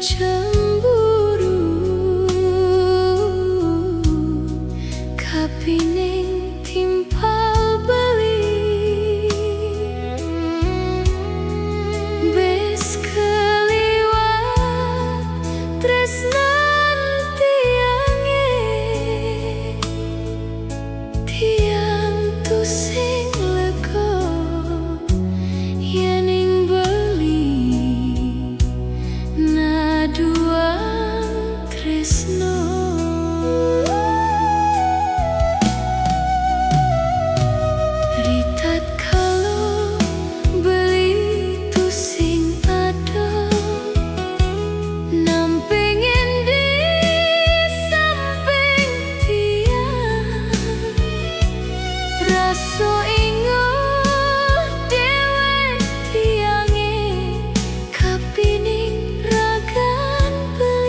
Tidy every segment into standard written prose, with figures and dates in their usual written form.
cemburu kapining timpal beli bes keliwat tresnan tiange tiang tu sing lego yening naduang tresno. Ritat kalau beli tu sing ada nampingin di samping tiang raso ingat dewe tiange kapining ragan beli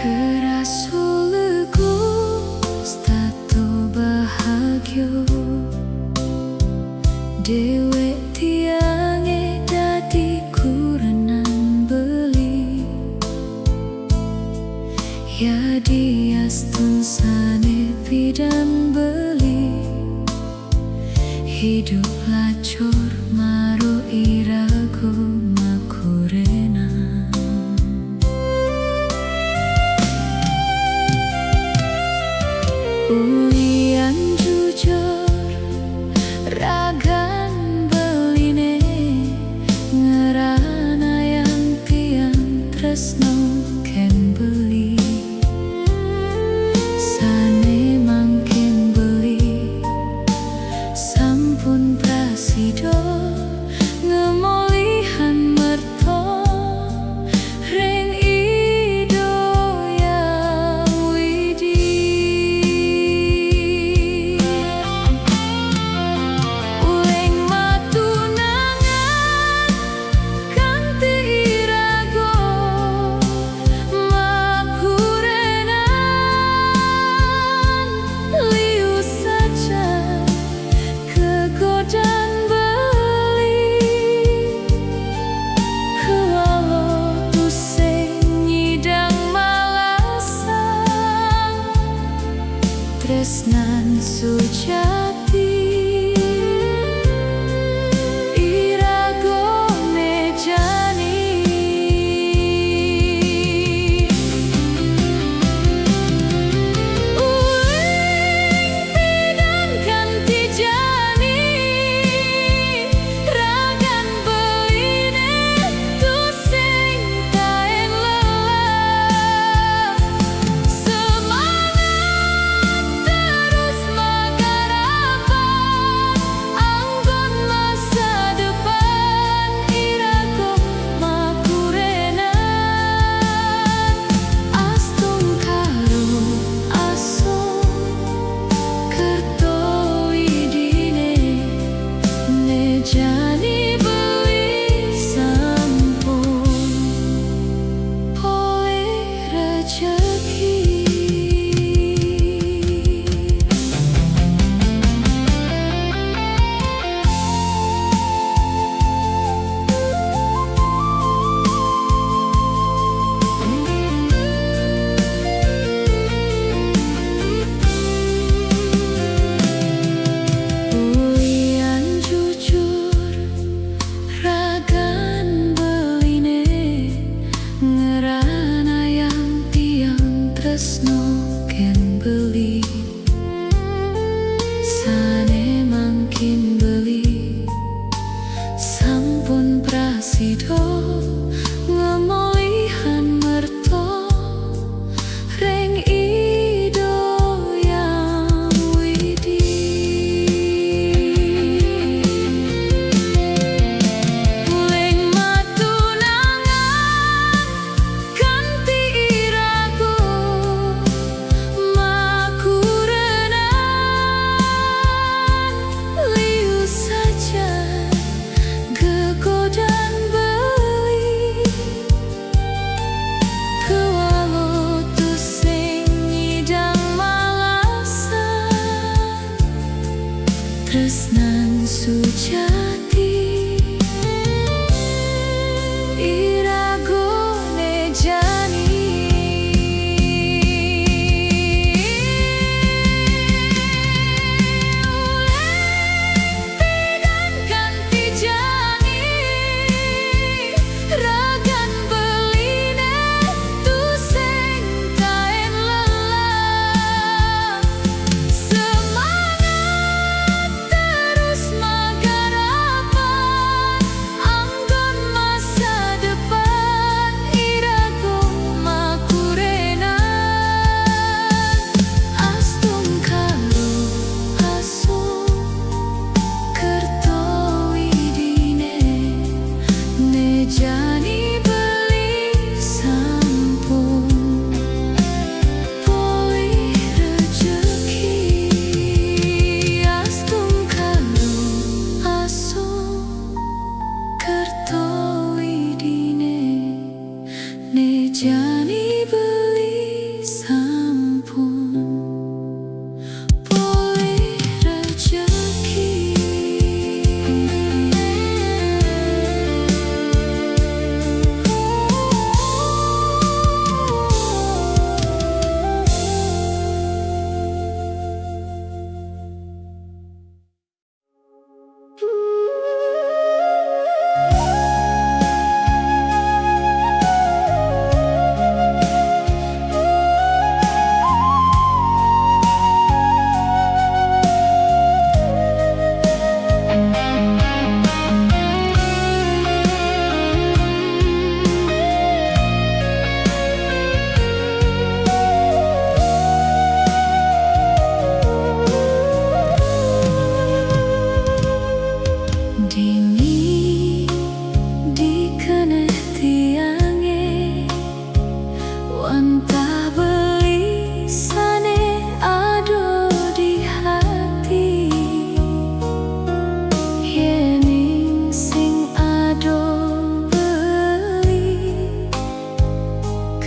Kerasuleku stato bahagia Dewek tiange dadi kurenan beli Ya diastun sane bidan beli Hidup lacur maro irago makurena Ulian jujur ragan beline ngerana yang tiang tresno ken beli sane mangkin beli sampun prasido ngemolihan merto ring ido yang widi uling matunangan kanthi irago makurenan liu saja kegodan beli kewalo tusing nyidang malasang tresnan sujati irago mejani uling bidan kanthi jani ragan beline tusing kaen lelah semangat terus magarapan anggon masa depan irago makurenan astung karo aso kerto idine nejani beli sampun oleh rejeki ulian jujur ragan beline ngerana yang tiang tresno ken beli sane mangkin beli sampun prasido ngemolihan merto ring ido yang widi uling matunangan kanthi irago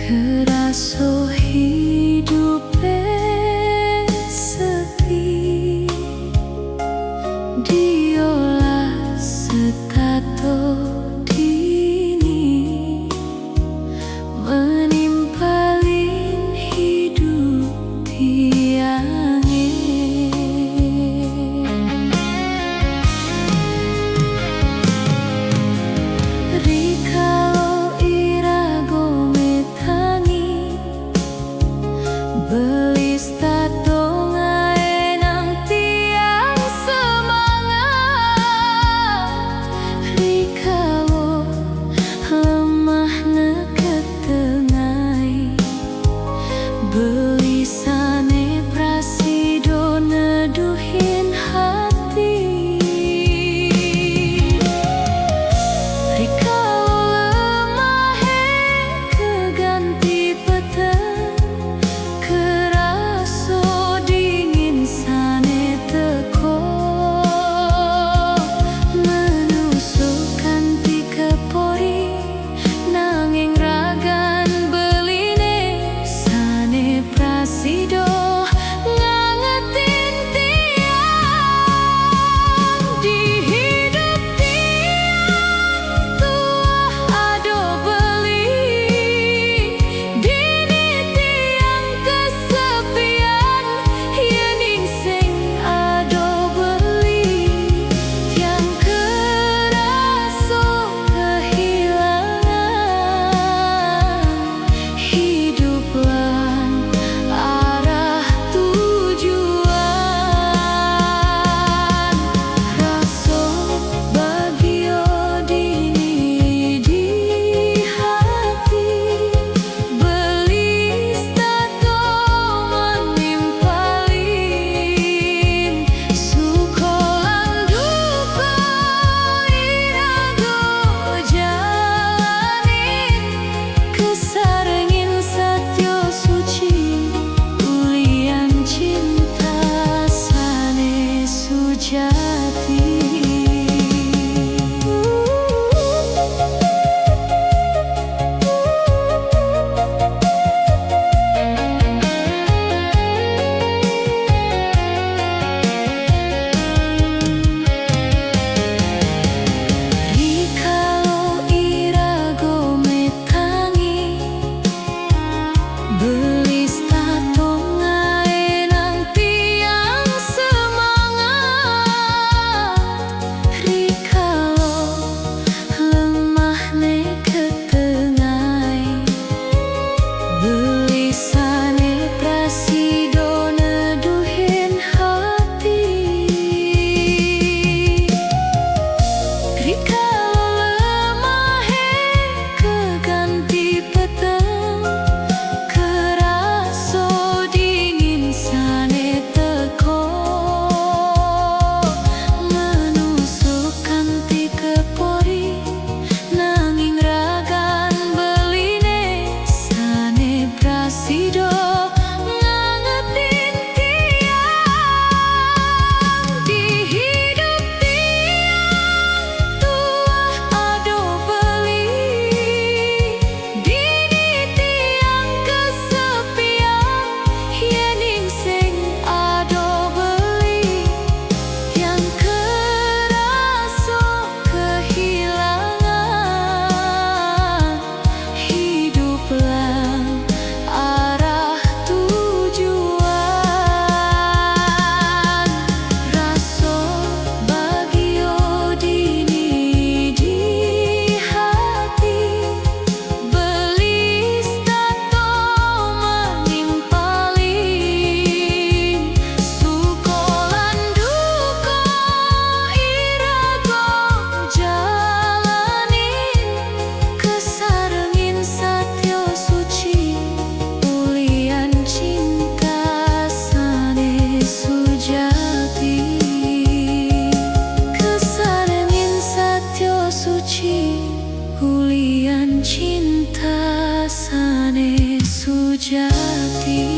Keraso hidup sepi, diolah setato dini, menimpalin hidup tiange. Rikalo irago metangi, belis tato ngaenang tiang semangat. Rikalo lemah neketengai, belisane prasido neduhin hati. Rikalo lemahe keganti peteng, keraso dingin sane teko, menusuk kanti kepori, nanging ragan beline sane prasido ngangetin tiang. Di hidup tiang tuah ado beli, dini tiang kesepian, yening sing ado beli. Tiang keraso kehilangan, hidup lan arah tujuan. Raso bagio dini di hati, belis tato menimpalin, sukolan duka irago jalanin, kesarengin satyo suci, ulian cinta sane sujati. Rikalo irago metangi, belis tato ngaenang tiang semangat. Rikalo lemah neketengai, belisane prasido neduhin hati. Rikalo lemahe keganti peteng, keraso dingin sane teko, menusuk kanti kepori, nanging ragan beline sane prasido ngangetin tiang. Di hidup tiang tuah ado beli, dini tiang kesepian, yening sing ado beli. Tiang keraso kehilangan, hidup lan arah tujuan. Raso bagio dini di hati, belis tato menimpalin, sukolan duka irago jalanin, kesarengin satyo suci, ulian cinta sane sujati. Kesarengin satyo suci, ulian cinta sane sujati.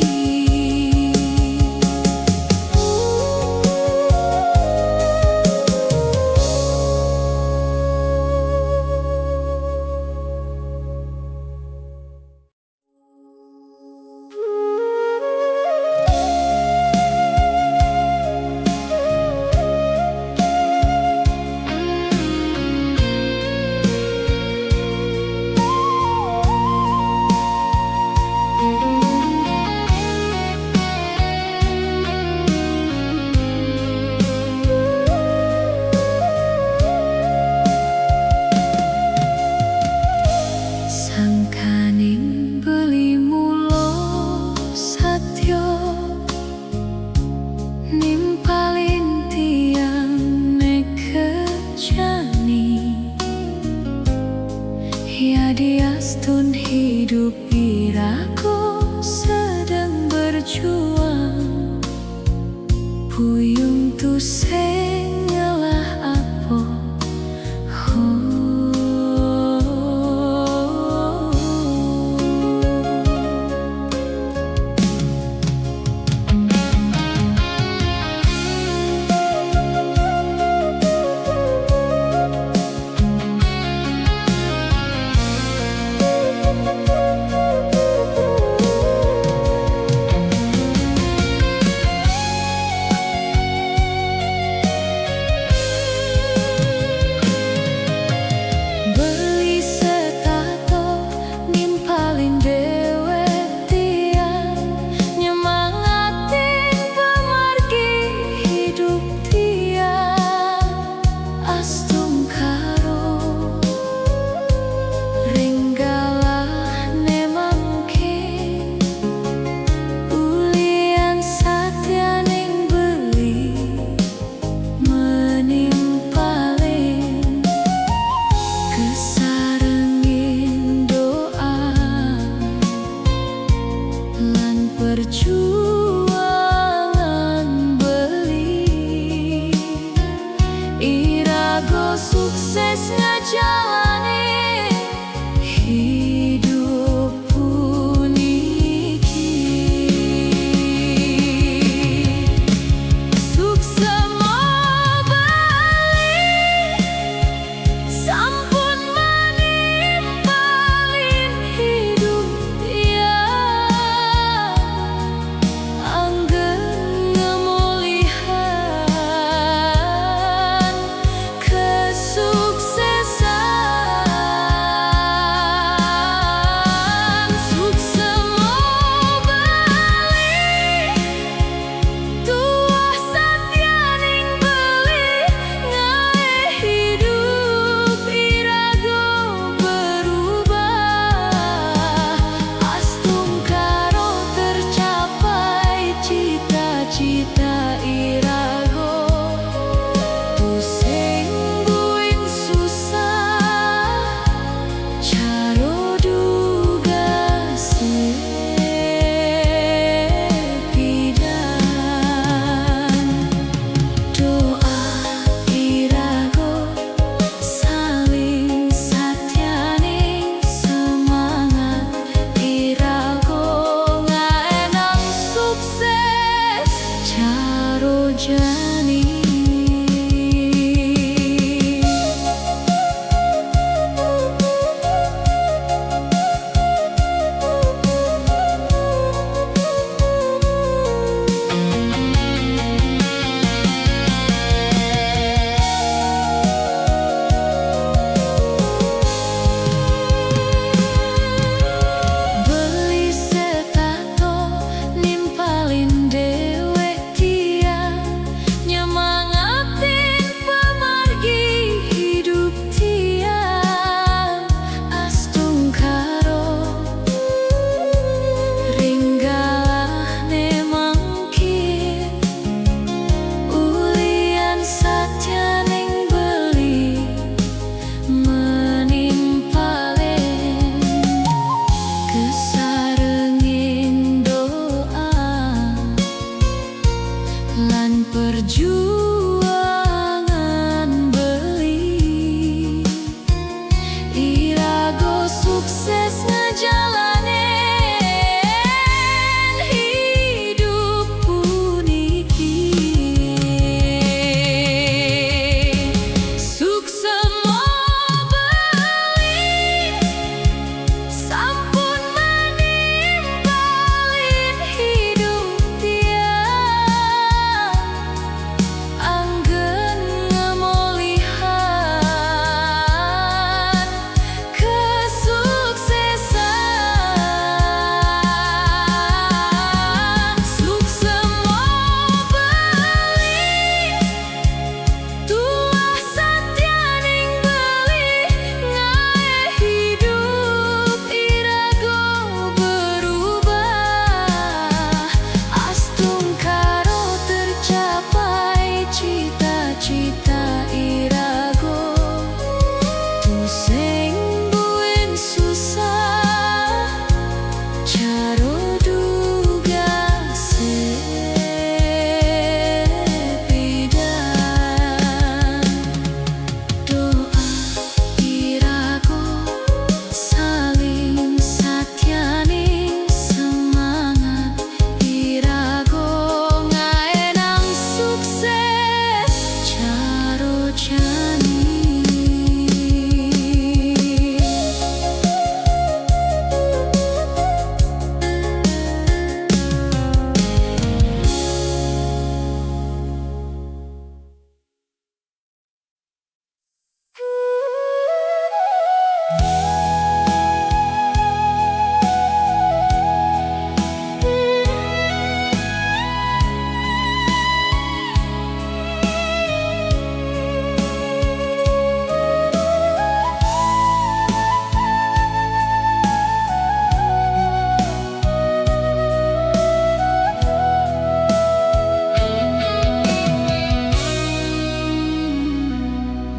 jani. Perjuangan beli Irago sukses ngejalanin hidup puniki. Sukses mau beli sampun menimbalin hidup dia. Cita irago tu sing buen susah caro duga sepidan. Doa irago saling satyaning semangat irago ngaenang sukses caro jani.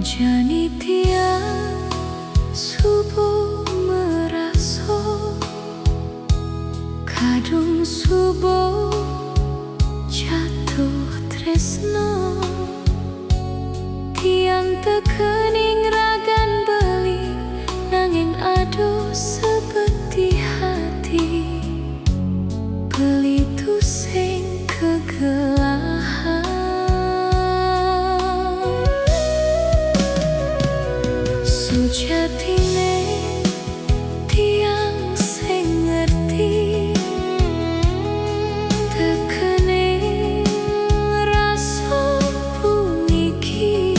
Jani tiang subuh meraso kadung subuh jatuh tresno tiang tekening ragan beli nanging aduh seperti hati beli tu sing kegelahan. Sujatine tiang sing ngerti tekening rasa puniki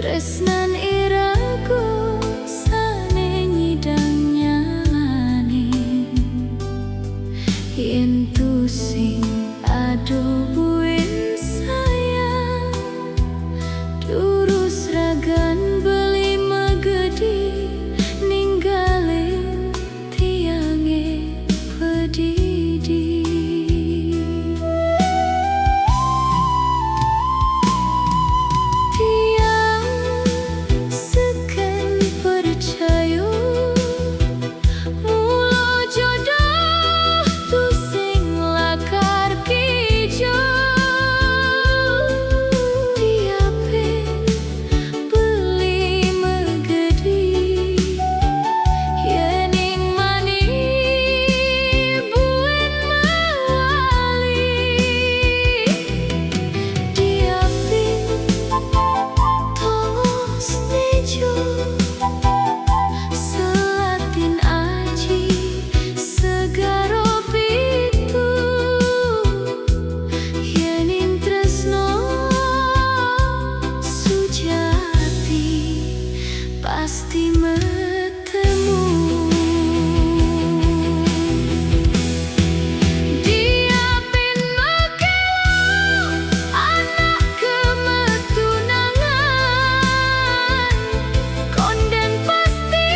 tresnan iraku sane nyidang nyalani yen tu sing aduh buin sayang durus ragan beli megedi ninggalin tiange pedidi. Pasti bertemu. Dia pin mekelo anak kemetunangan konden pasti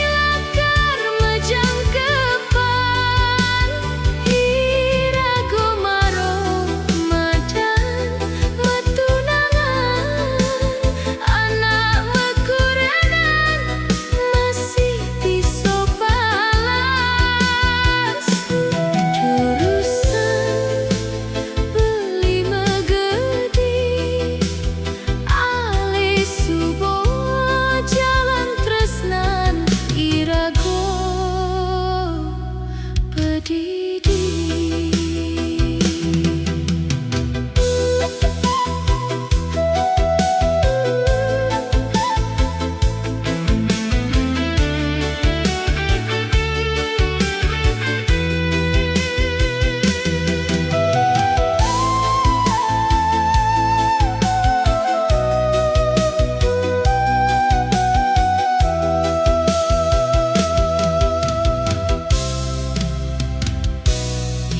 lakar mejang kepan irago maro madan metunangan anak mekuren masih bisa balas jurusan beli megedi alih subo jalan tresnan irago pedidi.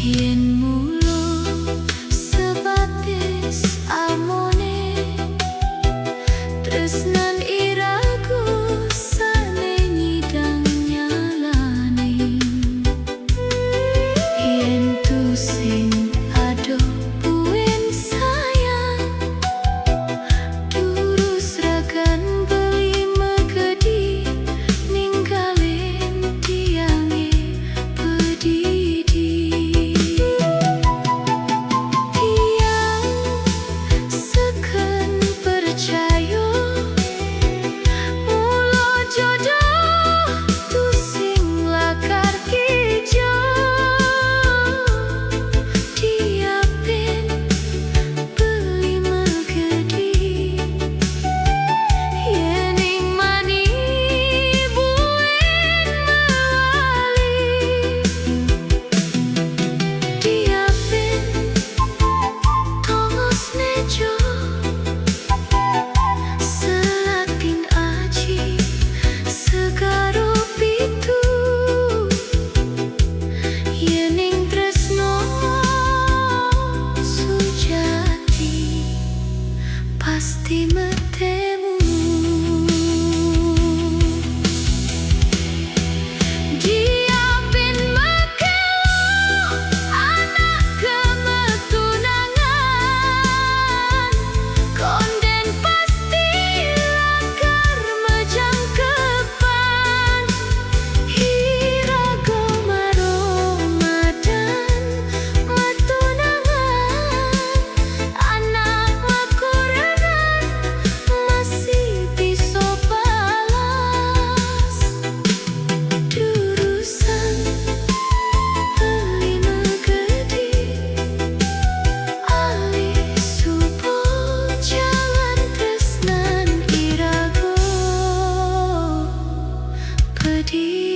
Yen mulo sebatis amone tresnan iraku sane nyidang nyalani yen tu sing adoh buin sayang durus ragan beli megedi ninggalin tiange pedidi. Pasti bertemu. Dia pin mekelo anak kemetunangan konden pasti lakar mejang kepan irago maro madan metunangan anak mekuren masih bisa balas jurusan beli megedi alih subo jalan tresnan irago pedidi.